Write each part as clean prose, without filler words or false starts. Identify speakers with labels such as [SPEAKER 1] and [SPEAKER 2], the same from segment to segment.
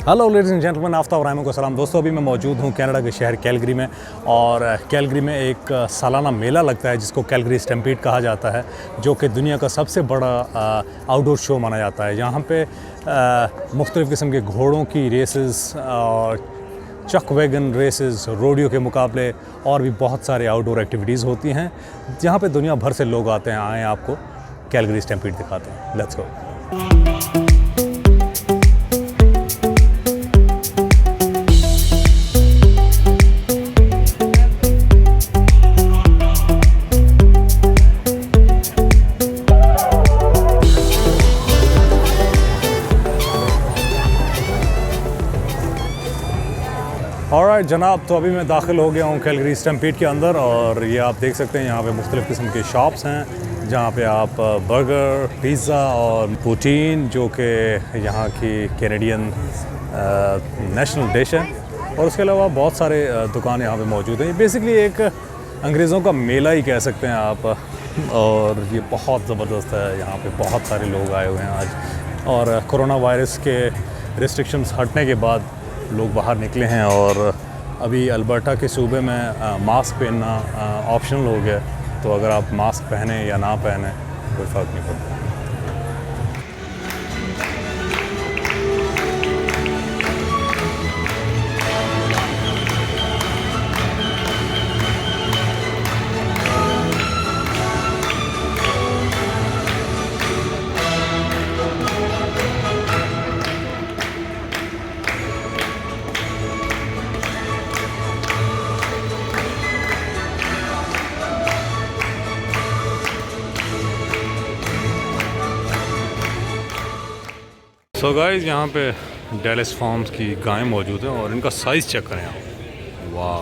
[SPEAKER 1] Hello ladies and gentleman, Aftab Rahman को सलाम। दोस्तों, अभी मैं मौजूद हूँ कनाडा के शहर कैलगरी में, और कैलगरी में एक सालाना मेला लगता है जिसको कैलगरी स्टैम्पीड कहा जाता है, जो कि दुनिया का सबसे बड़ा आउटडोर शो माना जाता है। यहाँ पे मुख्तलिफ़ किस्म के घोड़ों की रेसेस और चक वैगन रेसेस, रोडियो के मुकाबले और भी बहुत सारे आउटडोर एक्टिविटीज़ होती हैं, जहाँ पे दुनिया भर से लोग आते हैं। आएँ, आपको कैलगरी स्टैम्पीड दिखाते हैं। Let's go. ऑलराइट जनाब, तो अभी मैं दाखिल हो गया हूँ कैलगरी स्टैम्पीड के अंदर, और ये आप देख सकते हैं यहाँ पे मुख्तलिफ़ किस्म के शॉप्स हैं जहाँ पे आप बर्गर, पिज़्ज़ा और पोटीन, जो कि यहाँ की कैनेडियन नेशनल डिश है, और उसके अलावा बहुत सारे दुकान यहाँ पे मौजूद हैं। ये बेसिकली एक अंग्रेज़ों का मेला ही कह सकते हैं आप, और ये बहुत ज़बरदस्त है। यहाँ पे बहुत सारे लोग आए हुए हैं आज, और कोरोना वायरस के रिस्ट्रिक्शंस हटने के बाद लोग बाहर निकले हैं, और अभी अल्बर्टा के सूबे में मास्क पहनना ऑप्शनल हो गया, तो अगर आप मास्क पहने या ना पहने कोई फ़र्क नहीं पड़ता। सो गाइस, यहाँ पे डेलिस फार्म्स की गायें मौजूद हैं, और इनका साइज़ चेक करें आप। वाह,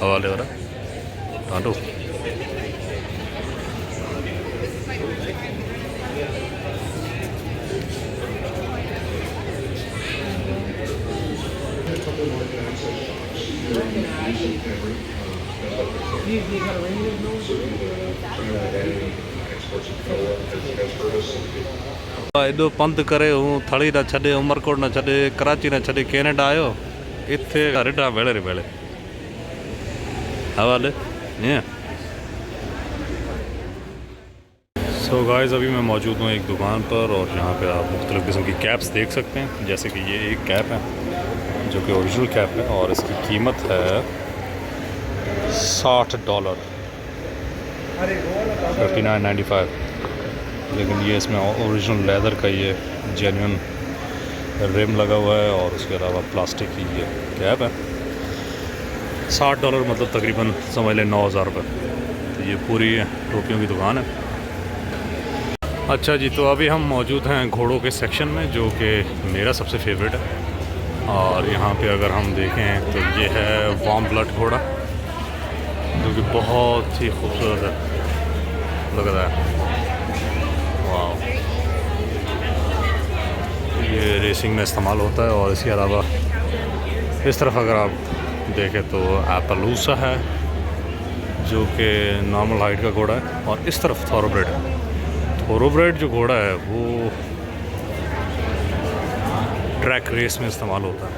[SPEAKER 1] हवाले हो रहा है टाटो। एडो पंध करे हूँ, थड़ी ना छे, उमरकोट ना छे, कराची ना छे, कैनेडा आयो, इत्थे रिटा वेले रे वेले हवाले नहीं। सो गाइस, अभी मैं मौजूद हूँ एक दुकान पर, और यहाँ पे आप मुख्तलिफ़ किस्म की कैप्स देख सकते हैं। जैसे कि ये एक कैप है जो कि ओरिजिनल कैप है, और इसकी कीमत है $60, $59.95। लेकिन ये इसमें ओरिजिनल लेदर का ये जेन्युइन रिम लगा हुआ है, और उसके अलावा प्लास्टिक की ये कैप है। $60 मतलब तकरीबन समझ लें 9,000 रुपये। तो ये पूरी टोपियों की दुकान है। अच्छा जी, तो अभी हम मौजूद हैं घोड़ों के सेक्शन में, जो कि मेरा सबसे फेवरेट है। और यहाँ पे अगर हम देखें तो ये है वार्म ब्लड घोड़ा, जो कि बहुत ही खूबसूरत है, लग रहा है। वाह, ये रेसिंग में इस्तेमाल होता है। और इसके अलावा इस तरफ अगर आप देखें तो एप्पलूसा है, जो कि नॉर्मल हाइट का घोड़ा है, और इस तरफ थॉरोब्रेड है। थॉरोब्रेड जो घोड़ा है वो ट्रैक रेस में इस्तेमाल होता है,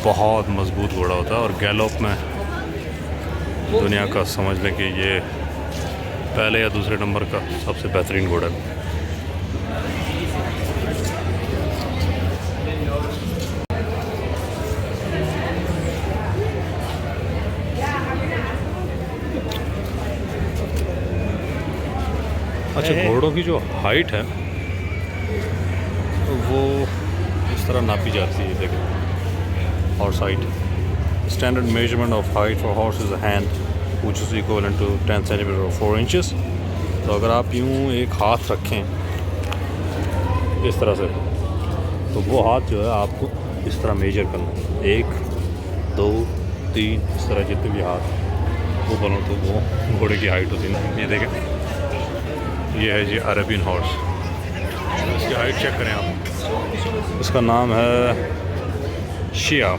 [SPEAKER 1] बहुत मज़बूत घोड़ा होता है, और गैलोप में दुनिया का समझ लें कि ये पहले या दूसरे नंबर का सबसे बेहतरीन घोड़ा है। अच्छा, घोड़ों की जो हाइट है वो इस तरह नापी जाती है, देखें। Horse height, standard measurement of height for horse is a hand which is equivalent to 10 centimetre और 4 इंचेस। तो अगर आप यूँ एक हाथ रखें इस तरह से, तो वो हाथ जो है आपको इस तरह मेजर करना है, 1, 2, 3, इस तरह जितने भी हाथ वो बनो, तो वो घोड़े की हाइट होती है। ये देखें, ये है जी अरेबियन हॉर्स। इसकी हाइट चेक करें आप। इसका नाम है शिया,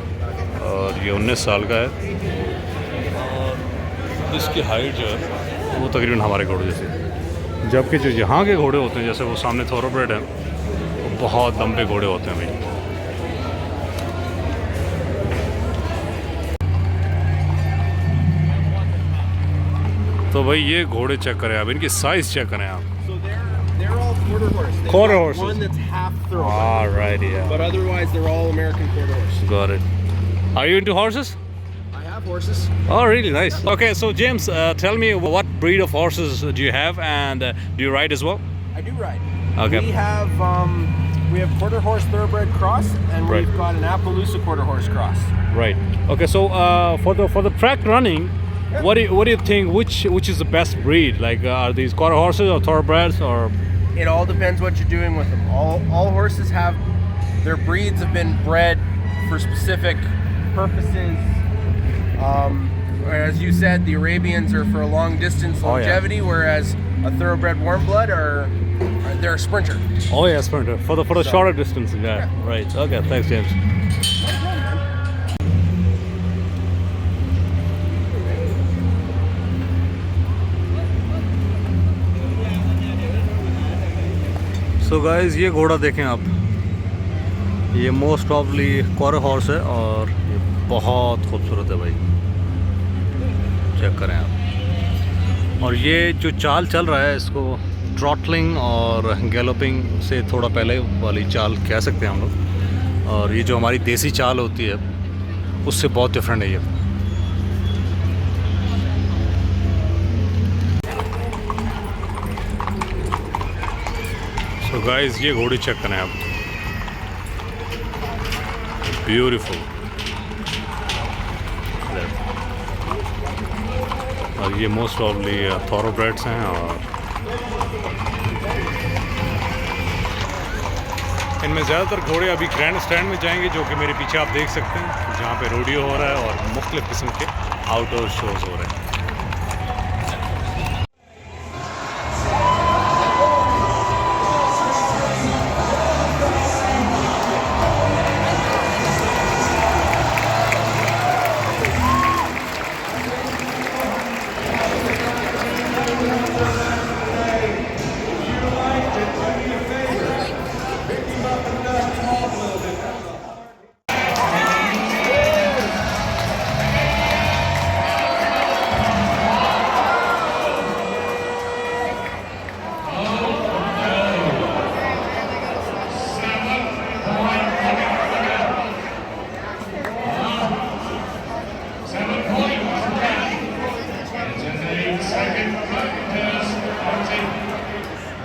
[SPEAKER 1] और ये 19 साल का है, और इसकी हाइट जो है वो तकरीबन हमारे घोड़े जैसे है। जबकि जो यहाँ के घोड़े होते हैं, जैसे वो सामने थॉरोब्रेड है, वो बहुत लंबे घोड़े होते हैं भाई। तो भाई ये घोड़े चेक करें आप, इनकी साइज चेक करें आप।
[SPEAKER 2] So they're all quarter horse. They've
[SPEAKER 1] Quarter
[SPEAKER 2] got
[SPEAKER 1] horses.
[SPEAKER 2] One that's half thoroughbred.
[SPEAKER 1] All right, yeah.
[SPEAKER 2] But otherwise, they're all American quarter horse.
[SPEAKER 1] Got it. Are you into horses?
[SPEAKER 2] I have horses.
[SPEAKER 1] Oh, really nice. Okay, so James, tell me what breed of horses do you have, and do you ride as well?
[SPEAKER 2] I do ride.
[SPEAKER 1] Okay.
[SPEAKER 2] We have quarter horse thoroughbred cross, and
[SPEAKER 1] Right.
[SPEAKER 2] we've got an Appaloosa quarter horse cross.
[SPEAKER 1] Right. Okay, so for the track running, what do you think? Which is the best breed? Like, are these quarter horses or thoroughbreds or?
[SPEAKER 2] It all depends what you're doing with them. All horses have their breeds have been bred for specific purposes. As you said, the Arabians are for a long distance
[SPEAKER 1] Oh, yeah.
[SPEAKER 2] longevity, whereas a thoroughbred warm blood they're a sprinter.
[SPEAKER 1] Oh yeah, sprinter for the
[SPEAKER 2] So-
[SPEAKER 1] shorter distance. Yeah. Right. Okay. Thanks, James. So guys, ये घोड़ा देखें आप, ये most probably quarter horse है और ये बहुत खूबसूरत है भाई, चेक करें आप। और ये जो चाल चल रहा है इसको ट्रॉटलिंग और गैलोपिंग से थोड़ा पहले वाली चाल कह सकते हैं हम लोग, और ये जो हमारी देसी चाल होती है उससे बहुत डिफरेंट है ये। तो गाइस ये घोड़ी चेक करें आप, ब्यूटीफुल। और ये मोस्ट प्रॉब्ली थॉरोब्रेड्स हैं, और इनमें ज़्यादातर घोड़े अभी ग्रैंड स्टैंड में जाएंगे, जो कि मेरे पीछे आप देख सकते हैं, जहाँ पे रोडियो हो रहा है और मुख्तलिफ़ किस्म के आउटडोर शोज़ हो रहे हैं।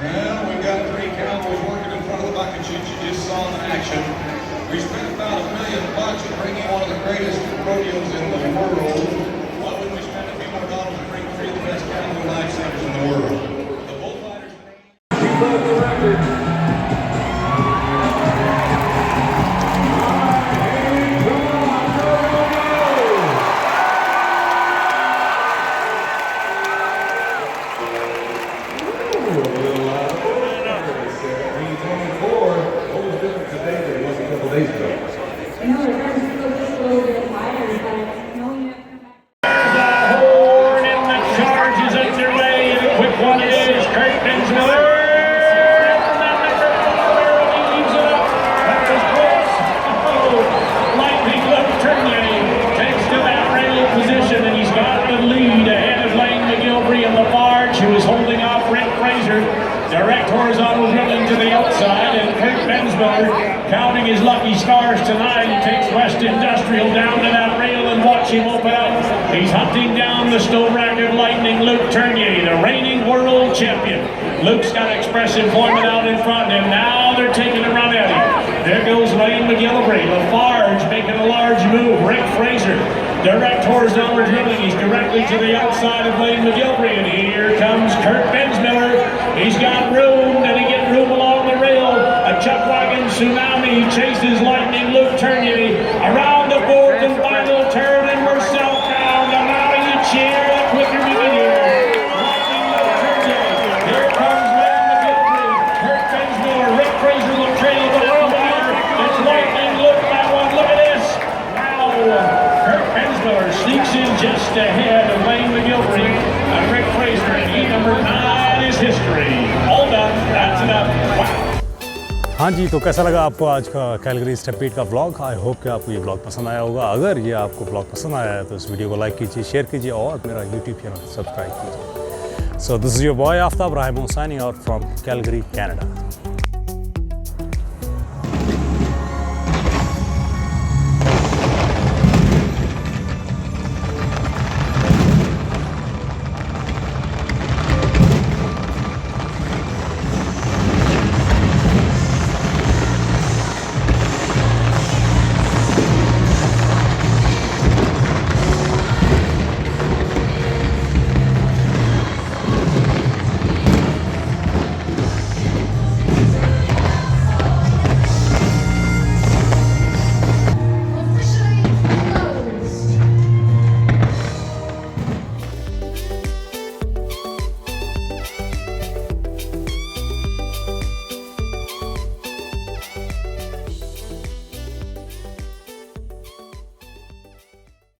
[SPEAKER 3] Well, we've got 3 cowboys working in front of the bucket chute you just saw in action. We spent about $1 million to bring in one of the greatest rodeos in the world. Why wouldn't we spend a few more dollars to bring 3 of the best cowboy life centers in the world? The bullfighters. We broke the record.
[SPEAKER 4] Direct horizontal drilling to the outside, and Kurt Bensmiller, counting his lucky stars tonight, takes West Industrial down to that rail and watch him open up. He's hunting down the Stowe Racket Lightning, Luke Tournier, the reigning world champion. Luke's got Express Employment out in front of him. Now they're taking a run at him. There goes Lane McGillivray. Lafarge making a large move. Rick Fraser, direct horizontal drilling. He's directly to the outside of Lane McGillivray, and here comes Kurt Bensmiller. He's got room. Did he get room along the rail? A chuck wagon tsunami chases Lightning Luke Tournier around the fourth and final turn, and we're southbound. The louder you cheer, the quicker we can hear. Lightning Luke Tournier. Here comes Lane McGillivray. Kurt Bensmiller, Rick Fraser will trail the world leader. It's Lightning Luke that one. Look at this. Wow. Kurt Bensmiller sneaks in just ahead of Lane McGillivray and Rick Fraser, and he number 9 is history. All done. That's enough. Wow.
[SPEAKER 1] हाँ जी, तो कैसा लगा आपको आज का Calgary stampede का vlog? I hope कि आपको ये व्लॉग पसंद आया होगा। अगर ये आपको व्लॉग पसंद आया है तो इस वीडियो को लाइक कीजिए, शेयर कीजिए और मेरा यूट्यूब चैनल सब्सक्राइब कीजिए। So this is your boy Aftab Rahimo signing out from Calgary, Canada.